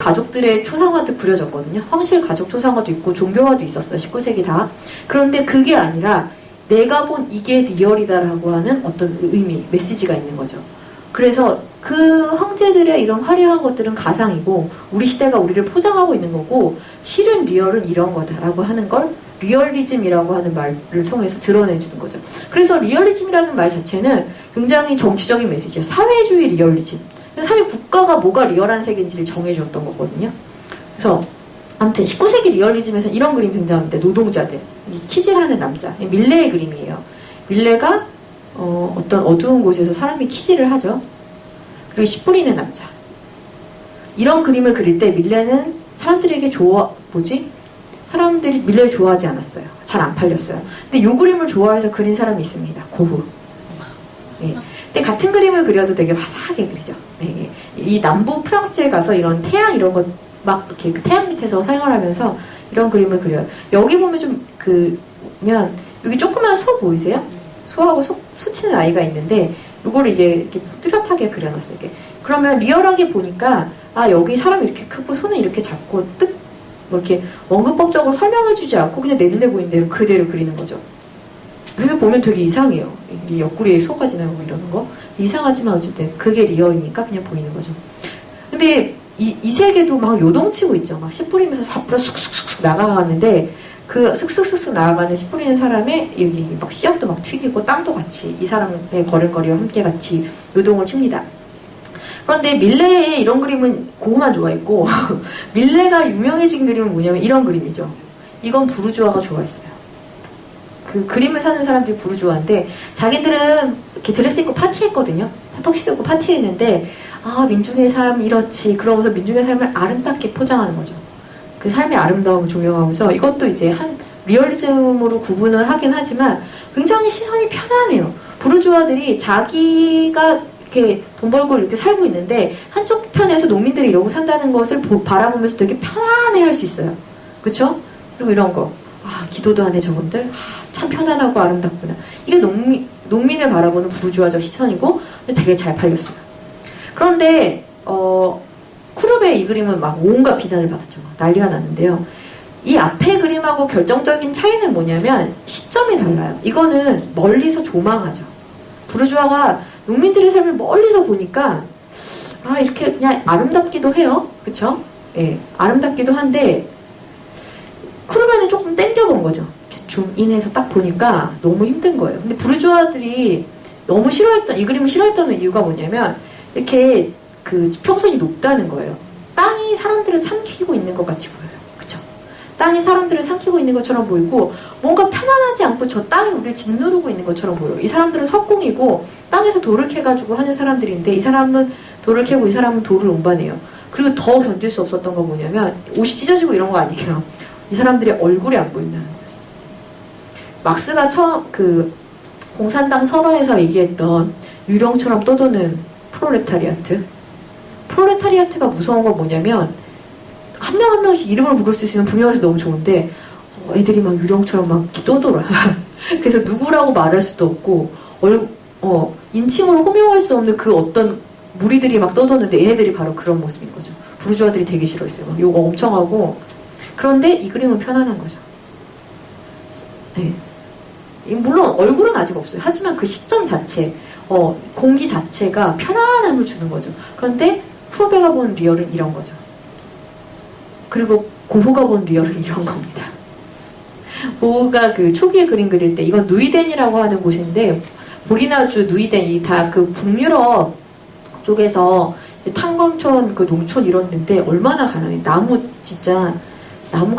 가족들의 초상화도 그려졌거든요. 황실 가족 초상화도 있고 종교화도 있었어요. 19세기 다. 그런데 그게 아니라 내가 본 이게 리얼이다라고 하는 어떤 의미, 메시지가 있는 거죠. 그래서 그 황제들의 이런 화려한 것들은 가상이고 우리 시대가 우리를 포장하고 있는 거고 실은 리얼은 이런 거다라고 하는 걸 리얼리즘이라고 하는 말을 통해서 드러내주는 거죠. 그래서 리얼리즘이라는 말 자체는 굉장히 정치적인 메시지예요. 사회주의 리얼리즘. 사회 국가가 뭐가 리얼한 세계인지를 정해줬던 거거든요. 그래서 아무튼 19세기 리얼리즘에서는 이런 그림 등장합니다. 노동자들, 키질하는 남자, 밀레의 그림이에요. 밀레가 어떤 어두운 곳에서 사람이 키질을 하죠. 그리고 씨 뿌리는 남자. 이런 그림을 그릴 때 밀레는 사람들에게 사람들이 밀레를 좋아하지 않았어요. 잘 안 팔렸어요. 근데 이 그림을 좋아해서 그린 사람이 있습니다. 고흐. 네. 근데 같은 그림을 그려도 되게 화사하게 그리죠. 네. 이 남부 프랑스에 가서 이런 태양 이런 것 막 이렇게 그 태양 밑에서 생활하면서 이런 그림을 그려요. 여기 보면 여기 조그만 소 보이세요? 소하고 소 치는 아이가 있는데 이걸 이제 이렇게 뚜렷하게 그려놨어요. 이렇게. 그러면 리얼하게 보니까 여기 사람이 이렇게 크고 손은 이렇게 작고 뭐 이렇게 원근법적으로 설명해주지 않고 그냥 내 눈에 보이는 대로 그대로 그리는 거죠. 그래서 보면 되게 이상해요. 이 옆구리에 소가 지나가고 이러는 거 이상하지만 어쨌든 그게 리얼이니까 그냥 보이는 거죠. 근데 이 세계도 막 요동치고 있죠. 막 씨 뿌리면서 앞으로 쑥쑥쑥 나가가는데 그 슥슥슥슥 나아가는 씨 뿌리는 사람의 여기 막 씨앗도 막 튀기고 땅도 같이 이 사람의 걸음걸이와 함께 같이 요동을 칩니다. 그런데 밀레의 이런 그림은 고흐만 좋아했고 밀레가 유명해진 그림은 뭐냐면 이런 그림이죠. 이건 부르주아가 좋아했어요. 그 그림을 사는 사람들이 부르주아인데 자기들은 이렇게 드레스 입고 파티했거든요. 턱시도 입고 파티했는데 민중의 삶 이렇지 그러면서 민중의 삶을 아름답게 포장하는 거죠. 그 삶의 아름다움을 조명하면서 이것도 이제 한 리얼리즘으로 구분을 하긴 하지만 굉장히 시선이 편안해요. 부르주아들이 자기가 이렇게 돈 벌고 이렇게 살고 있는데 한쪽 편에서 농민들이 이러고 산다는 것을 바라보면서 되게 편안해할 수 있어요. 그쵸? 그리고 이런 거 기도도 하네 저분들 참 편안하고 아름답구나. 이게 농민을 바라보는 부르주아적 시선이고 근데 되게 잘 팔렸어요. 그런데 쿠르베의 이 그림은 막 온갖 비난을 받았죠. 난리가 났는데요. 이 앞에 그림하고 결정적인 차이는 뭐냐면 시점이 달라요. 이거는 멀리서 조망하죠. 부르주아가 농민들의 삶을 멀리서 보니까 이렇게 그냥 아름답기도 해요. 그쵸? 예, 아름답기도 한데 쿠르베는 조금 땡겨본 거죠. 이렇게 줌인해서 딱 보니까 너무 힘든 거예요. 근데 부르주아들이 너무 이 그림을 싫어했던 이유가 뭐냐면 이렇게 그 지평선이 높다는 거예요. 땅이 사람들을 삼키고 있는 것 같이 보여요. 그쵸? 땅이 사람들을 삼키고 있는 것처럼 보이고 뭔가 편안하지 않고 저 땅이 우리를 짓누르고 있는 것처럼 보여요. 이 사람들은 석공이고 땅에서 돌을 캐가지고 하는 사람들인데 이 사람은 돌을 캐고 이 사람은 돌을 운반해요. 그리고 더 견딜 수 없었던 건 뭐냐면 옷이 찢어지고 이런 거 아니에요. 이 사람들의 얼굴이 안 보인다는 거죠. 막스가 처음 공산당 선언에서 얘기했던 유령처럼 떠도는 프롤레타리아트가 무서운 건 뭐냐면 한 명 한 명씩 이름을 부를 수 있으면 분명해서 너무 좋은데 애들이 막 유령처럼 막 떠돌아. 그래서 누구라고 말할 수도 없고 인칭으로 호명할 수 없는 그 어떤 무리들이 막 떠도는데 얘네들이 바로 그런 모습인 거죠. 부르주아들이 되게 싫어했어요. 막 욕 엄청 하고 그런데 이 그림은 편안한 거죠. 네. 물론 얼굴은 아직 없어요. 하지만 그 시점 자체 공기 자체가 편안함을 주는 거죠. 그런데 후배가 본 리얼은 이런 거죠. 그리고 고흐가 본 리얼은 이런 겁니다. 고흐가 그 초기에 그림 그릴 때 이건 누이덴이라고 하는 곳인데 보리나주 누이덴이 다 그 북유럽 쪽에서 탄광촌 그 농촌 이런 데인데 얼마나 가난해. 나무가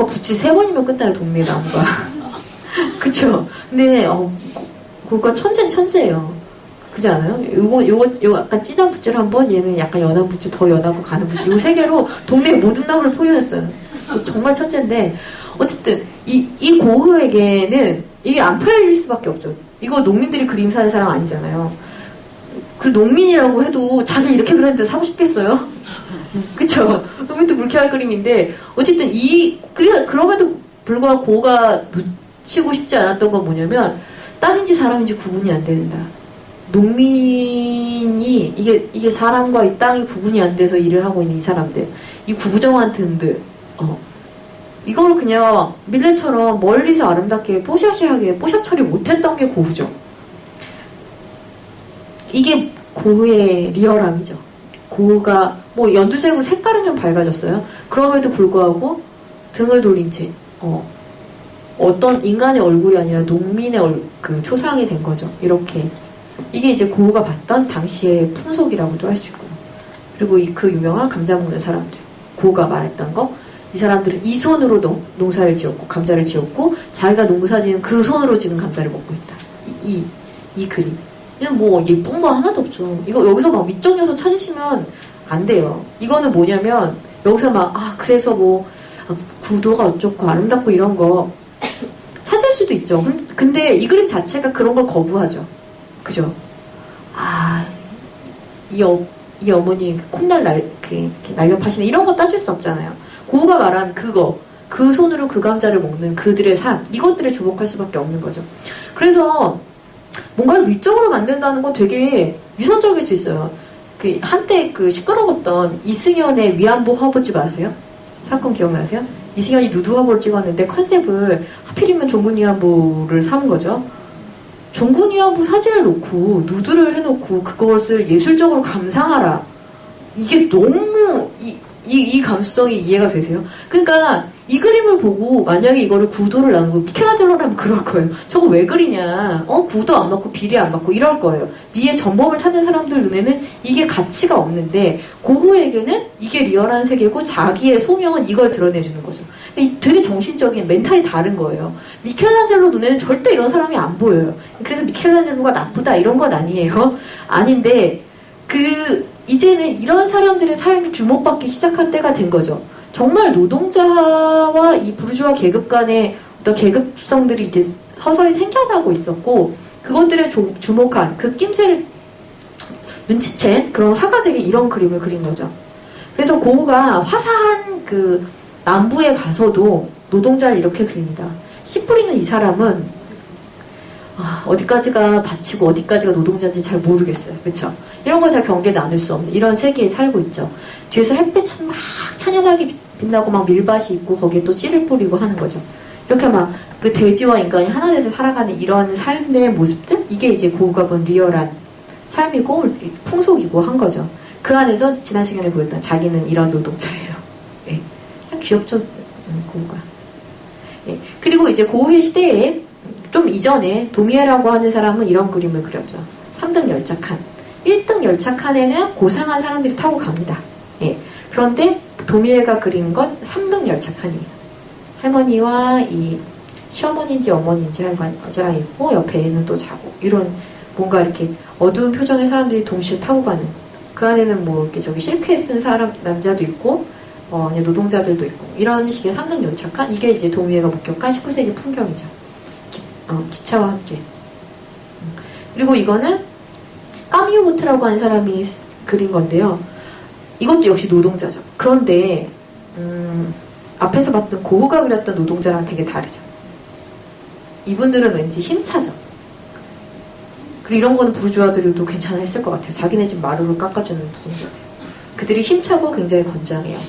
붓이 3번이면 끝나요. 동네 나무가. 그쵸? 근데 고흐가 천재예요. 그지 않아요? 요거 약간 진한 붓질 한 번, 얘는 약간 연한 붓질, 더 연하고 가는 붓질. 요 3개로 동네 모든 나무를 포용했어요. 정말 천재인데, 어쨌든, 이 고흐에게는 이게 안 팔릴 수밖에 없죠. 이거 농민들이 그림 사는 사람 아니잖아요. 그 농민이라고 해도 자기를 이렇게 그렸는데 사고 싶겠어요? 그쵸? 농민도 불쾌할 그림인데, 어쨌든 그럼에도 불구하고 고흐가 놓치고 싶지 않았던 건 뭐냐면, 땅인지 사람인지 구분이 안 된다. 농민이 이게 사람과 이 땅이 구분이 안 돼서 일을 하고 있는 이 사람들, 이 구부정한 등들, 이걸 그냥 밀레처럼 멀리서 아름답게 뽀샤시하게 뽀샵 처리 못했던 게 고흐죠. 이게 고흐의 리얼함이죠. 고흐가 뭐 연두색으로 색깔은 좀 밝아졌어요. 그럼에도 불구하고 등을 돌린 채 어떤 인간의 얼굴이 아니라 농민의 그 초상이 된 거죠. 이렇게 이게 이제 고흐가 봤던 당시의 풍속이라고도 할 수 있고요. 그리고 그 유명한 감자 먹는 사람들, 고흐가 말했던 거, 이 사람들은 이 손으로 농사를 지었고 감자를 지었고 자기가 농사 지은 그 손으로 지금 감자를 먹고 있다. 이 그림. 그냥 뭐 예쁜 거 하나도 없죠. 이거 여기서 막 밑적 요소 찾으시면 안 돼요. 이거는 뭐냐면 여기서 막 그래서 뭐 구도가 어쩌고 아름답고 이런 거 찾을 수도 있죠. 근데 이 그림 자체가 그런 걸 거부하죠. 그죠? 이 어머니 콧날 이렇게 날려 파시네 이런 거 따질 수 없잖아요. 고흐가 말한 그 손으로 그 감자를 먹는 그들의 삶, 이것들에 주목할 수밖에 없는 거죠. 그래서 뭔가를 밀적으로 만든다는 건 되게 위선적일 수 있어요. 한때 시끄러웠던 이승연의 위안부 화보집 아세요? 사건 기억나세요? 이승연이 누드 화보를 찍었는데 컨셉을 하필이면 종군 위안부를 삼은 거죠. 종군 위안부 사진을 놓고 누드를 해놓고 그것을 예술적으로 감상하라. 이게 너무 이 감수성이 이해가 되세요? 그러니까 이 그림을 보고 만약에 이거를 구도를 나누고 미켈란젤로라면 그럴 거예요. 저거 왜 그리냐? 구도 안 맞고 비례 안 맞고 이럴 거예요. 미의 전범을 찾는 사람들 눈에는 이게 가치가 없는데 고흐에게는 이게 리얼한 세계고 자기의 소명은 이걸 드러내주는 거죠. 되게 정신적인 멘탈이 다른 거예요. 미켈란젤로 눈에는 절대 이런 사람이 안 보여요. 그래서 미켈란젤로가 나쁘다 이런 건 아니에요. 아닌데 이제는 이런 사람들의 삶이 주목받기 시작한 때가 된 거죠. 정말 노동자와 이 부르주아 계급 간의 어떤 계급성들이 이제 서서히 생겨나고 있었고 그것들에 주목한 그 낌새를 눈치챈 그런 화가들이 이런 그림을 그린 거죠. 그래서 고흐가 화사한 남부에 가서도 노동자를 이렇게 그립니다. 씨 뿌리는 이 사람은 어디까지가 밭이고 어디까지가 노동자인지 잘 모르겠어요. 그쵸? 이런 걸 잘 경계 나눌 수 없는 이런 세계에 살고 있죠. 뒤에서 햇빛은 막 찬연하게 빛나고 막 밀밭이 있고 거기에 또 씨를 뿌리고 하는 거죠. 이렇게 막 그 대지와 인간이 하나 돼서 살아가는 이런 삶의 모습들? 이게 이제 고흐가 본 리얼한 삶이고 풍속이고 한 거죠. 그 안에서 지난 시간에 보였던 자기는 이런 노동자예요. 예. 참 귀엽죠, 고흐가. 예. 그리고 이제 고흐의 시대에 좀 이전에 도미에라고 하는 사람은 이런 그림을 그렸죠. 3등 열차 칸. 1등 열차 칸에는 고상한 사람들이 타고 갑니다. 예. 그런데 도미에가 그리는 건 3등 열차 칸이에요. 할머니와 이 시어머니인지 어머니인지 여자랑 있고 옆에 애는 또 자고 이런 뭔가 이렇게 어두운 표정의 사람들이 동시에 타고 가는 그 안에는 뭐 이렇게 실크에 쓴 남자도 있고 노동자들도 있고 이런 식의 3등 열차 칸 이게 이제 도미에가 목격한 19세기 풍경이죠. 기차와 함께. 그리고 이거는 까미오보트라고 하는 사람이 그린 건데요. 이것도 역시 노동자죠. 그런데 앞에서 봤던 고흐가 그렸던 노동자랑 되게 다르죠. 이분들은 왠지 힘차죠. 그리고 이런 거는 부르주아들도 괜찮아 했을 것 같아요. 자기네 집 마루를 깎아주는 노동자들. 그들이 힘차고 굉장히 건장해요.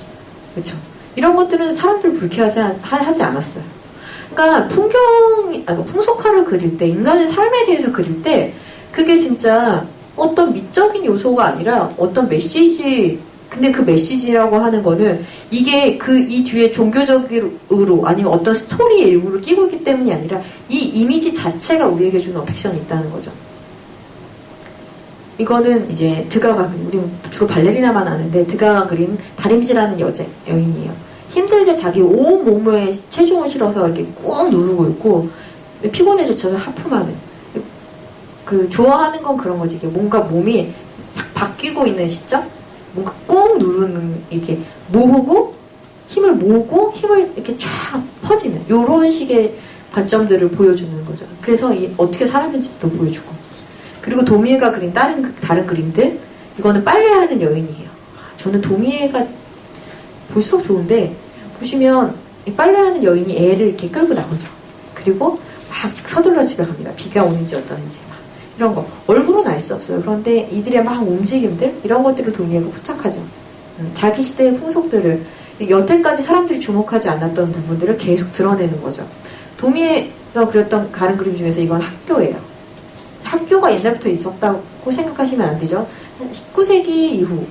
그렇죠? 이런 것들은 사람들 불쾌하지 하지 않았어요. 그러니까 풍속화를 그릴 때, 인간의 삶에 대해서 그릴 때, 그게 진짜 어떤 미적인 요소가 아니라 어떤 메시지, 근데 그 메시지라고 하는 거는 이게 이 뒤에 종교적으로 아니면 어떤 스토리의 일부를 끼고 있기 때문이 아니라 이 이미지 자체가 우리에게 주는 어펙션이 있다는 거죠. 이거는 이제 드가가 그린, 우리 주로 발레리나만 아는데 드가가 그린 다림쥐라는 여인이에요. 힘들게 자기 온 몸에 체중을 실어서 이렇게 꾹 누르고 있고 피곤해져서 하품하는 좋아하는 건 그런 거지. 이게 뭔가 몸이 싹 바뀌고 있는 시점? 뭔가 꾹 누르는 이렇게 힘을 모으고 힘을 이렇게 쫙 퍼지는 이런 식의 관점들을 보여주는 거죠. 그래서 어떻게 살았는지도 보여주고 그리고 도미에가 그린 다른 그림들 이거는 빨래하는 여인이에요. 저는 도미에가 볼수록 좋은데 보시면 이 빨래하는 여인이 애를 이렇게 끌고 나오죠. 그리고 막 서둘러 집에 갑니다. 비가 오는지 어떠는지 막 이런 거. 얼굴은 알 수 없어요. 그런데 이들의 막 움직임들, 이런 것들을 도미에가 포착하죠. 자기 시대의 풍속들을, 여태까지 사람들이 주목하지 않았던 부분들을 계속 드러내는 거죠. 도미에가 그렸던 다른 그림 중에서 이건 학교예요. 학교가 옛날부터 있었다고 생각하시면 안 되죠. 19세기 이후,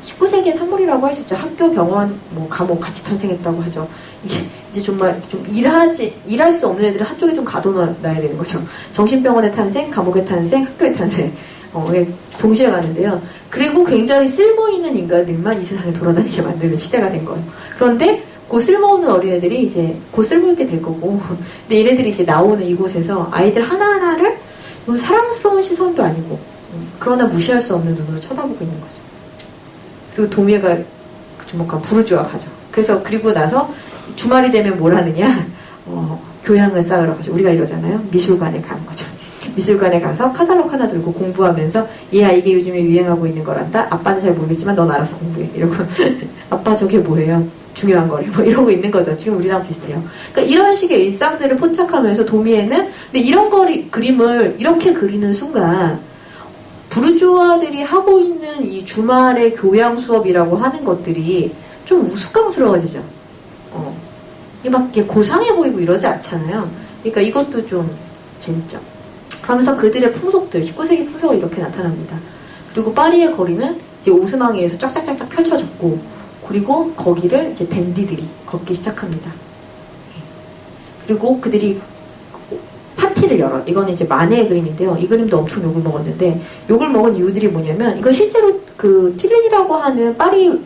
19세기의 산물이라고 할 수 있죠. 학교, 병원, 뭐 감옥 같이 탄생했다고 하죠. 이게 이제 정말 좀 일할 수 없는 애들은 한쪽에 좀 가둬놔야 되는 거죠. 정신병원의 탄생, 감옥의 탄생, 학교의 탄생. 동시에 가는데요. 그리고 굉장히 쓸모있는 인간들만 이 세상에 돌아다니게 만드는 시대가 된 거예요. 그런데 그 쓸모없는 어린애들이 이제 곧 쓸모있게 될 거고, 근데 얘네들이 이제 나오는 이곳에서 아이들 하나하나를 사랑스러운 시선도 아니고, 그러나 무시할 수 없는 눈으로 쳐다보고 있는 거죠. 그리고 도미에가 주목한 부르주아 가죠. 그래서 그리고 나서 주말이 되면 뭘 하느냐? 교양을 쌓으러 가죠. 우리가 이러잖아요. 미술관에 가는 거죠. 미술관에 가서 카탈로그 하나 들고 공부하면서 얘야 이게 요즘에 유행하고 있는 거란다. 아빠는 잘 모르겠지만 넌 알아서 공부해. 이러고 아빠 저게 뭐예요? 중요한 거래. 뭐 이러고 있는 거죠. 지금 우리랑 비슷해요. 그러니까 이런 식의 일상들을 포착하면서 도미에는 근데 이런 그림을 이렇게 그리는 순간 부르주아들이 하고 있는 이 주말의 교양 수업이라고 하는 것들이 좀 우스꽝스러워지죠. 이게 막 이렇게 고상해 보이고 이러지 않잖아요. 그러니까 이것도 좀 재밌죠. 그러면서 그들의 풍속들, 19세기 풍속이 이렇게 나타납니다. 그리고 파리의 거리는 이제 오스망에서 쫙쫙쫙쫙 펼쳐졌고, 그리고 거기를 이제 댄디들이 걷기 시작합니다. 그리고 그들이 파티를 열어. 이거는 이제 마네의 그림인데요. 이 그림도 엄청 욕을 먹었는데, 욕을 먹은 이유들이 뭐냐면, 이건 실제로 그 튀린이라고 하는 파리에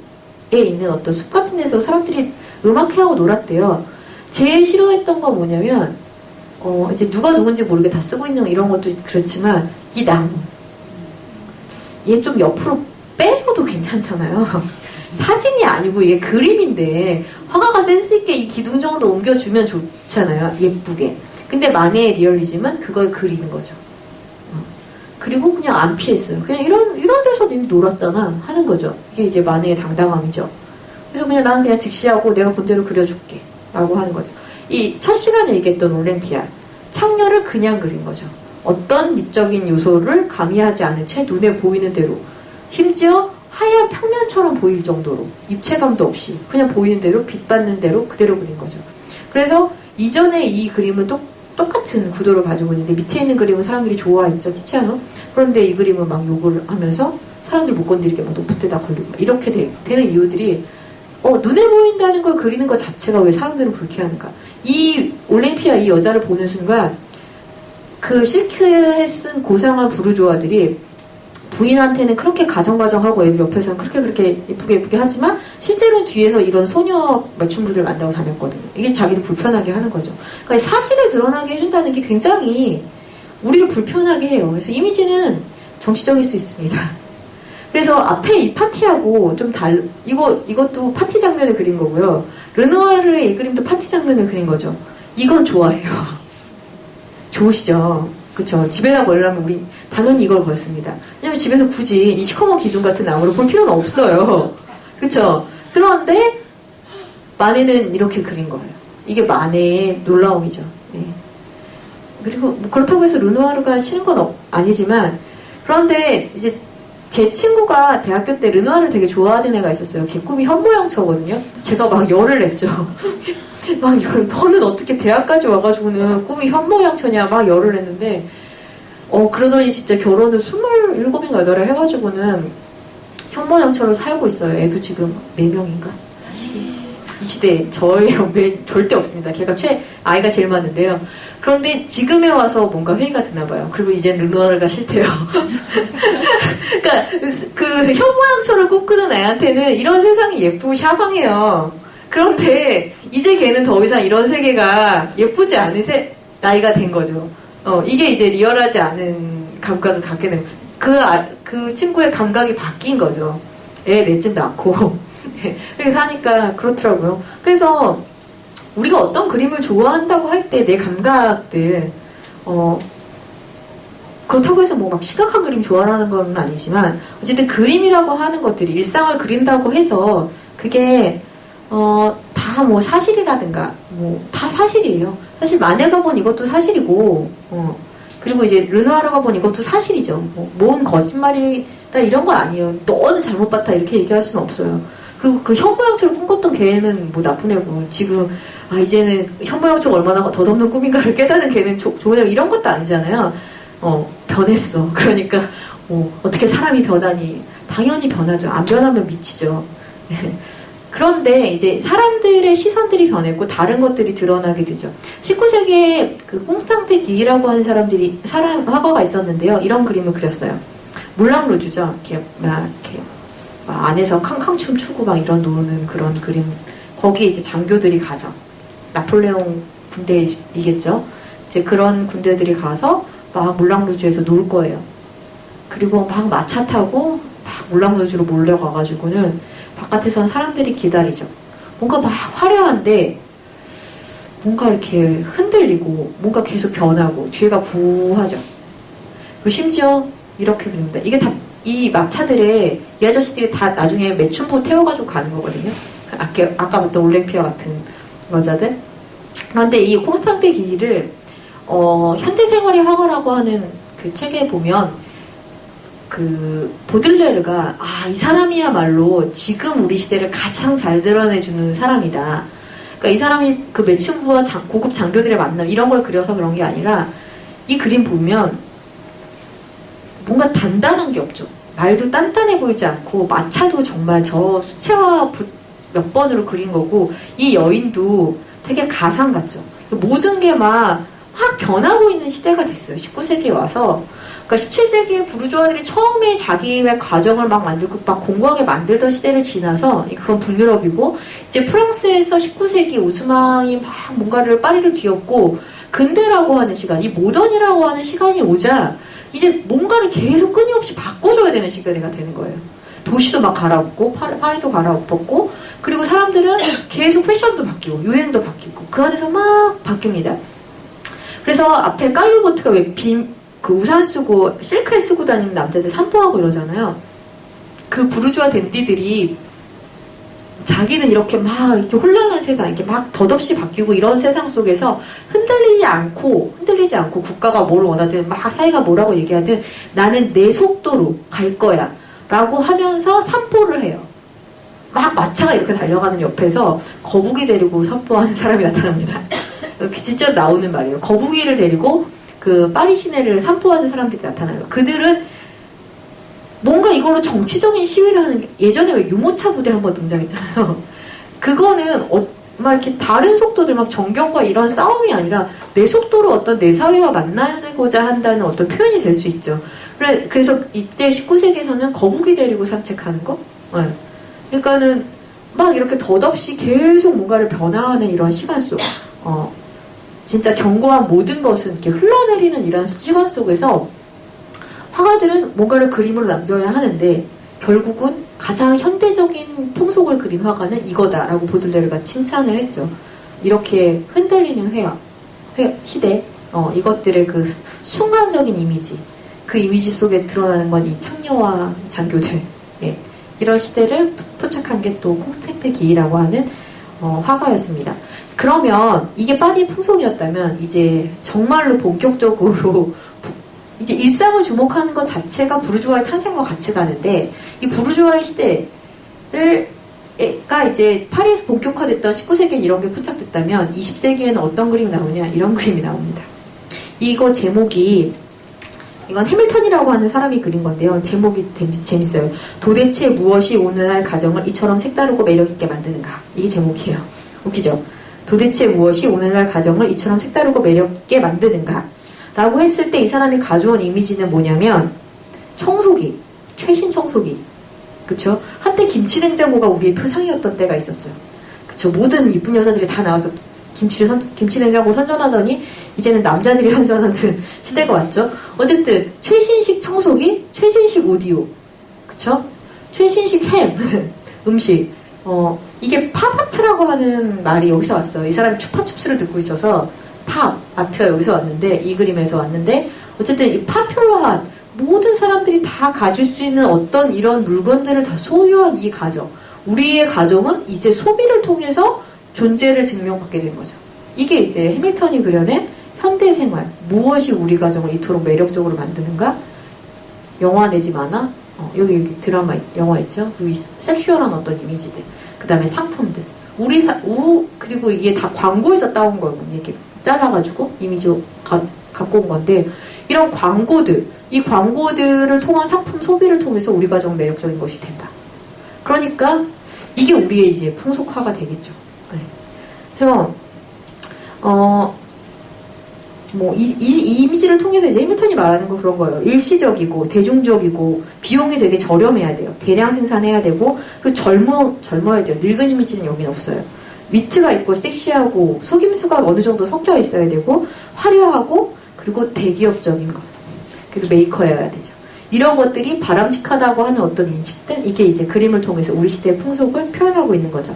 있는 어떤 숲 같은 데서 사람들이 음악회하고 놀았대요. 제일 싫어했던 건 뭐냐면, 이제 누가 누군지 모르게 다 쓰고 있는 이런 것도 그렇지만, 이 나무. 얘 좀 옆으로 빼줘도 괜찮잖아요. 사진이 아니고 이게 그림인데, 화가가 센스있게 이 기둥 정도 옮겨주면 좋잖아요. 예쁘게. 근데 마네의 리얼리즘은 그걸 그리는 거죠. 그리고 그냥 안 피했어요. 그냥 이런 데서 님 놀았잖아. 하는 거죠. 이게 이제 마네의 당당함이죠. 그래서 그냥 나는 그냥 직시하고 내가 본대로 그려줄게. 라고 하는 거죠. 이 첫 시간에 얘기했던 올랭피아. 창녀를 그냥 그린 거죠. 어떤 미적인 요소를 가미하지 않은 채 눈에 보이는 대로. 심지어 하얀 평면처럼 보일 정도로. 입체감도 없이. 그냥 보이는 대로, 빛 받는 대로 그대로 그린 거죠. 그래서 이전에 이 그림은 똑같은 구도를 가지고 있는데 밑에 있는 그림은 사람들이 좋아했죠. 티치아노. 그런데 이 그림은 막 욕을 하면서 사람들 못 건드리게 막 높은 데다 걸리고 막 이렇게 되는 이유들이 눈에 보인다는 걸 그리는 것 자체가 왜 사람들은 불쾌한가. 이 올랭피아 이 여자를 보는 순간 그 실크에 쓴 고상한 부르주아들이 부인한테는 그렇게 가정하고 애들 옆에서는 그렇게 예쁘게 하지만 실제로는 뒤에서 이런 소녀 맞춤부들 만나고 다녔거든요. 이게 자기를 불편하게 하는 거죠. 그러니까 사실을 드러나게 해준다는 게 굉장히 우리를 불편하게 해요. 그래서 이미지는 정치적일 수 있습니다. 그래서 앞에 이 파티하고 좀 이것도 파티 장면을 그린 거고요. 르누아르의 이 그림도 파티 장면을 그린 거죠. 이건 좋아해요. 좋으시죠? 그쵸. 집에다 걸려면 우리 당연히 이걸 걸습니다. 왜냐면 집에서 굳이 이 시커먼 기둥 같은 나무를 볼 필요는 없어요. 그쵸. 그런데 마네는 이렇게 그린 거예요. 이게 마네의 놀라움이죠. 네. 그리고 뭐 그렇다고 해서 르누아르가 싫은 건 아니지만 그런데 이제 제 친구가 대학교 때 르누아르를 되게 좋아하는 애가 있었어요. 걔 꿈이 현모양처거든요. 제가 막 열을 냈죠. 너는 어떻게 대학까지 와가지고는 꿈이 현모양처냐 막 열을 냈는데 그러더니 진짜 결혼을 27인가 8에 해가지고는 현모양처로 살고 있어요. 애도 지금 4명인가? 사실 이 시대에 저의 연배에 절대 없습니다. 걔가 아이가 제일 많은데요. 그런데 지금에 와서 뭔가 회의가 드나봐요. 그리고 이젠 르누아르가 싫대요. 그러니까 그 현모양처를 꿈꾸는 애한테는 이런 세상이 예쁘고 샤방해요. 그런데 이제 걔는 더 이상 이런 세계가 예쁘지 않은 나이가 된 거죠. 이게 이제 리얼하지 않은 감각을 갖게 된 그 친구의 감각이 바뀐 거죠. 애 넷쯤 낳고 그래서 하니까 그렇더라고요. 그래서 우리가 어떤 그림을 좋아한다고 할 때 내 감각들 그렇다고 해서 뭐 막 심각한 그림 좋아하는 건 아니지만 어쨌든 그림이라고 하는 것들이 일상을 그린다고 해서 그게 다 뭐 사실이라든가 뭐 다 사실이에요. 사실 마네가 본 이것도 사실이고 그리고 이제 르누아르가 본 이것도 사실이죠. 뭔 거짓말이다 이런 거 아니에요. 너는 잘못 봤다 이렇게 얘기할 수는 없어요. 그리고 그 현모양처럼 꿈꿨던 걔는 뭐 나쁜 애고 지금 이제는 현모양처럼 얼마나 덧없는 꿈인가를 깨달은 걔는 좋은 애고 이런 것도 아니잖아요. 변했어. 그러니까 어떻게 사람이 변하니? 당연히 변하죠. 안 변하면 미치죠. 그런데 이제 사람들의 시선들이 변했고 다른 것들이 드러나게 되죠. 19세기에 그 콩스탄테 기라고 하는 화가가 있었는데요. 이런 그림을 그렸어요. 물랑 루주죠. 이렇게 안에서 캉캉춤 추고 막 이런 노는 그런 그림. 거기에 이제 장교들이 가죠. 나폴레옹 군대이겠죠. 이제 그런 군대들이 가서 막 물랑루주에서 놀 거예요. 그리고 막 마차 타고 막 물랑루주로 몰려가가지고는 바깥에선 사람들이 기다리죠. 뭔가 막 화려한데 뭔가 이렇게 흔들리고 뭔가 계속 변하고 뒤에가 부하죠. 그리고 심지어 이렇게 그립니다. 이게 다 이 마차들의 이 아저씨들이 다 나중에 매춘부 태워가지고 가는 거거든요. 아까 봤던 올랭피아 같은 여자들. 그런데 이 콩스탄테 기를 현대생활의 화가라고 하는 그 책에 보면 그 보들레르가 이 사람이야말로 지금 우리 시대를 가장 잘 드러내주는 사람이다. 그러니까 이 사람이 그 매춘부와 고급 장교들의 만남 이런 걸 그려서 그런 게 아니라 이 그림 보면 뭔가 단단한 게 없죠. 말도 단단해 보이지 않고 마차도 정말 저 수채화 몇 번으로 그린 거고 이 여인도 되게 가상 같죠. 모든 게 막 변하고 있는 시대가 됐어요. 19세기에 와서. 그러니까 17세기에 부르주아들이 처음에 자기의 가정을 막 만들고 막 공고하게 만들던 시대를 지나서 그건 북유럽이고 이제 프랑스에서 19세기 오스만이 막 뭔가를 파리를 뒤엎고 근대라고 하는 시간, 이 모던이라고 하는 시간이 오자 이제 뭔가를 계속 끊임없이 바꿔줘야 되는 시대가 되는 거예요. 도시도 막 갈아엎고 파리도 갈아엎었고 그리고 사람들은 계속 패션도 바뀌고 유행도 바뀌고 그 안에서 막 바뀝니다. 그래서 앞에 까유보트가 왜 그 우산 쓰고 실크에 쓰고 다니는 남자들 산보하고 이러잖아요. 그 부르주아 댄디들이 자기는 이렇게 막 이렇게 혼란한 세상, 이렇게 막 덧없이 바뀌고 이런 세상 속에서 흔들리지 않고 국가가 뭘 원하든 막 사회가 뭐라고 얘기하든 나는 내 속도로 갈 거야 라고 하면서 산보를 해요. 막 마차가 이렇게 달려가는 옆에서 거북이 데리고 산보하는 사람이 나타납니다. 진짜 나오는 말이에요. 거북이를 데리고 그 파리 시내를 산보하는 사람들이 나타나요. 그들은 뭔가 이걸로 정치적인 시위를 하는 게 예전에 왜 유모차 부대 한번 등장했잖아요. 그거는 막 이렇게 다른 속도들 막 정경과 이런 싸움이 아니라 내 속도로 어떤 내 사회와 만나고자 한다는 어떤 표현이 될 수 있죠. 그래서 이때 19세기에서는 거북이 데리고 산책하는 거? 네. 그러니까는 막 이렇게 덧없이 계속 뭔가를 변화하는 이런 시간 속 진짜 견고한 모든 것은 이렇게 흘러내리는 이런 시간 속에서 화가들은 뭔가를 그림으로 남겨야 하는데 결국은 가장 현대적인 풍속을 그린 화가는 이거다라고 보들레르가 칭찬을 했죠. 이렇게 흔들리는 시대, 이것들의 그 순간적인 이미지, 그 이미지 속에 드러나는 건 이 창녀와 장교들, 이런 시대를 포착한 게 또 콩스탄테 기라고 하는 화가였습니다. 그러면 이게 파리 풍속이었다면 이제 정말로 본격적으로 이제 일상을 주목하는 것 자체가 부르주아의 탄생과 같이 가는데 이 부르주아의 시대가 이제 파리에서 본격화됐던 19세기에 이런 게 포착됐다면 20세기에는 어떤 그림이 나오냐 이런 그림이 나옵니다. 이거 제목이 이건 해밀턴이라고 하는 사람이 그린 건데요. 제목이 재밌어요. 도대체 무엇이 오늘날 가정을 이처럼 색다르고 매력있게 만드는가. 이게 제목이에요. 웃기죠? 도대체 무엇이 오늘날 가정을 이처럼 색다르고 매력있게 만드는가. 라고 했을 때 이 사람이 가져온 이미지는 뭐냐면 청소기, 최신 청소기. 그쵸? 한때 김치냉장고가 우리의 표상이었던 때가 있었죠. 그쵸? 모든 이쁜 여자들이 다 나와서 김치냉장고 선전하더니 이제는 남자들이 선전하는 시대가 왔죠. 어쨌든 최신식 청소기, 최신식 오디오, 그쵸? 최신식 햄, 음식. 이게 팝아트라고 하는 말이 여기서 왔어요. 이 사람이 추파춥스를 듣고 있어서 팝 아트가 여기서 왔는데, 이 그림에서 왔는데, 어쨌든 이 파퓰러한 모든 사람들이 다 가질 수 있는 어떤 이런 물건들을 다 소유한 이 가정, 우리의 가정은 이제 소비를 통해서 존재를 증명받게 된 거죠. 이게 이제 해밀턴이 그려낸 현대 생활, 무엇이 우리 가정을 이토록 매력적으로 만드는가? 영화 내지 마나? 여기 드라마, 영화 있죠? 그리고 섹슈얼한 어떤 이미지들. 그 다음에 상품들. 그리고 이게 다 광고에서 따온 거거든요. 이렇게 잘라가지고 이미지 갖고 온 건데, 이런 광고들, 이 광고들을 통한 상품 소비를 통해서 우리 가정 매력적인 것이 된다. 그러니까 이게 우리의 이제 풍속화가 되겠죠. 네. 그래서 이 이미지를 통해서 이제 해밀턴이 말하는 건 그런 거예요. 일시적이고 대중적이고 비용이 되게 저렴해야 돼요. 대량 생산해야 되고 그 젊어야 돼요. 늙은 이미지는 여긴 없어요. 위트가 있고 섹시하고 속임수가 어느 정도 섞여 있어야 되고 화려하고 그리고 대기업적인 것. 그리고 메이커여야 되죠. 이런 것들이 바람직하다고 하는 어떤 인식들, 이게 이제 그림을 통해서 우리 시대의 풍속을 표현하고 있는 거죠.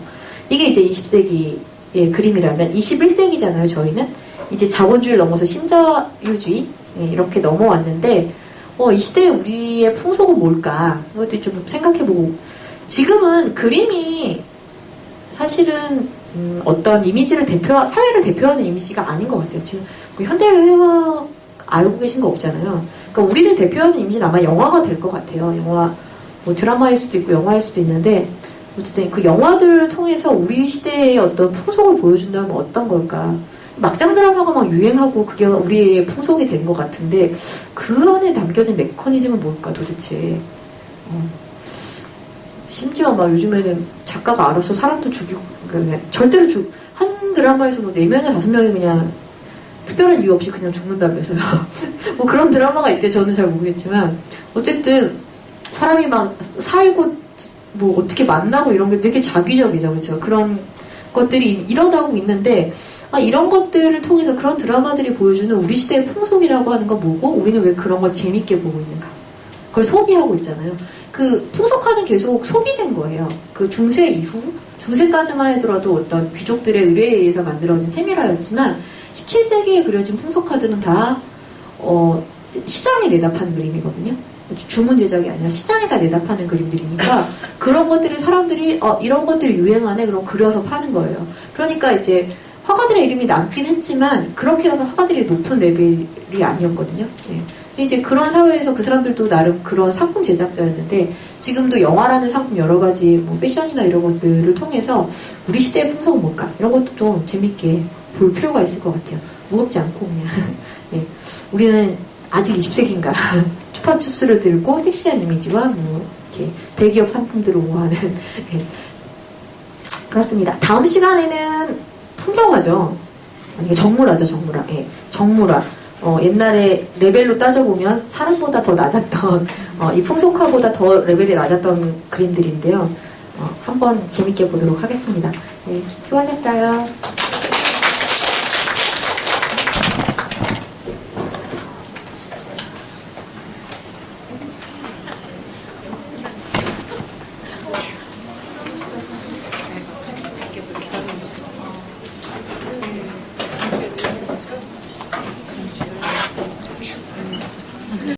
이게 이제 20세기의 그림이라면 21세기잖아요, 저희는. 이제 자본주의를 넘어서 신자유주의 이렇게 넘어왔는데 이 시대에 우리의 풍속은 뭘까? 이것도 좀 생각해보고 지금은 그림이 사실은 어떤 이미지를 사회를 대표하는 이미지가 아닌 것 같아요. 지금 현대회화 알고 계신 거 없잖아요. 그러니까 우리를 대표하는 이미지는 아마 영화가 될 것 같아요. 영화, 드라마일 수도 있고 영화일 수도 있는데 어쨌든 그 영화들을 통해서 우리 시대의 어떤 풍속을 보여준다면 어떤 걸까? 막장 드라마가 막 유행하고 그게 우리의 풍속이 된 것 같은데 그 안에 담겨진 메커니즘은 뭘까 도대체. 심지어 막 요즘에는 작가가 알아서 사람도 죽이고 절대로 한 드라마에서 뭐 4명이나 5명이 그냥 특별한 이유 없이 그냥 죽는다면서요. 뭐 그런 드라마가 있대. 저는 잘 모르겠지만 어쨌든 사람이 막 살고 뭐 어떻게 만나고 이런 게 되게 자기적이죠. 그렇죠? 그런 것들이 일어나고 있는데 이런 것들을 통해서 그런 드라마들이 보여주는 우리 시대의 풍속이라고 하는 건 뭐고 우리는 왜 그런 걸 재밌게 보고 있는가? 그걸 소비하고 있잖아요. 그 풍속화는 계속 소비된 거예요. 그 중세 이후 중세까지만 해더라도 어떤 귀족들의 의뢰에 의해서 만들어진 세밀화였지만 17세기에 그려진 풍속카드는 다 시장에 내다판 그림이거든요. 주문 제작이 아니라 시장에다 내다파는 그림들이니까 그런 것들을 사람들이 이런 것들이 유행하네 그럼 그려서 파는 거예요. 그러니까 이제 화가들의 이름이 남긴 했지만 그렇게 화가들이 높은 레벨이 아니었거든요. 네. 근데 이제 그런 사회에서 그 사람들도 나름 그런 상품 제작자였는데 지금도 영화라는 상품 여러 가지 뭐 패션이나 이런 것들을 통해서 우리 시대의 풍속은 뭘까 이런 것도 좀 재밌게 볼 필요가 있을 것 같아요. 무겁지 않고 그냥 네. 우리는 아직 20세기인가 추파춥스를 들고 섹시한 이미지와 뭐 이렇게 대기업 상품들을 옹호하는 네. 그렇습니다. 다음 시간에는 풍경화죠. 아니 정물화죠. 정물화. 예. 정물화. 옛날에 레벨로 따져보면 사람보다 더 낮았던 이 풍속화보다 더 레벨이 낮았던 그림들인데요. 한번 재밌게 보도록 하겠습니다. 네, 수고하셨어요.